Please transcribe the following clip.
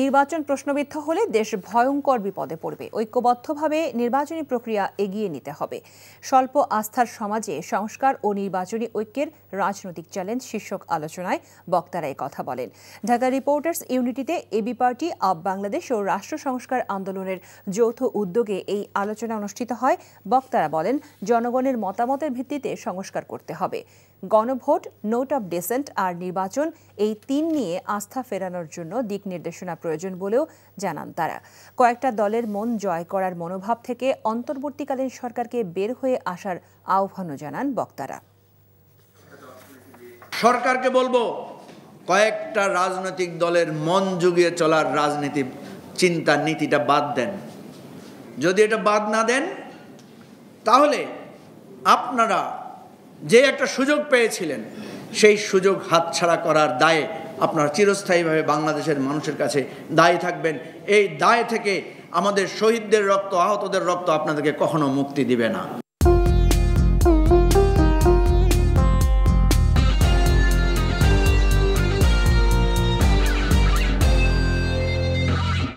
নির্বাচন প্রশ্নবিদ্ধ হলে দেশ ভয়ঙ্কর বিপদে পড়বে। ঐক্যবদ্ধভাবে নির্বাচনী প্রক্রিয়া এগিয়ে নিতে হবে। স্বল্প আস্থার সমাজে সংস্কার ও নির্বাচনী ঐক্যের রাজনৈতিক চ্যালেঞ্জ শীর্ষক আলোচনায় বক্তারা কথা বলেন। ঢাকা রিপোর্টার্স ইউনিটিতে এবি পার্টি, আপ বাংলাদেশ ও রাষ্ট্র সংস্কার আন্দোলনের যৌথ উদ্যোগে এই আলোচনা অনুষ্ঠিত হয়। বক্তারা বলেন, জনগণের মতামতের ভিত্তিতে সংস্কার করতে হবে। গণভোট, নোট অব ডিসেন্ট আর নির্বাচন, এই তিন নিয়ে আস্থা ফেরানোর জন্য দিক নির্দেশনা প্রয়োজন বলেও জানান তারা। কয়েকটা দলের মন জয় করার মনোভাব থেকে অন্তর্বর্তীকালীন সরকারকে বের হয়ে আসার আহ্বানও জানান বক্তারা। সরকারকে বলবো, কয়েকটা রাজনৈতিক দলের মন জুগিয়ে চলার রাজনীতি চিন্তা নীতিটা বাদ দেন। যদি এটা বাদ না দেন, তাহলে আপনারা যে একটা সুযোগ পেয়েছিলেন সেই সুযোগ হাতছাড়া করার দায়ে আপনারা চিরস্থায়ীভাবে বাংলাদেশের মানুষের কাছে দায়ী থাকবেন। এই দায় থেকে আমাদের শহীদদের রক্ত, আহতদের রক্ত আপনাদেরকে কখনো মুক্তি দিবে না।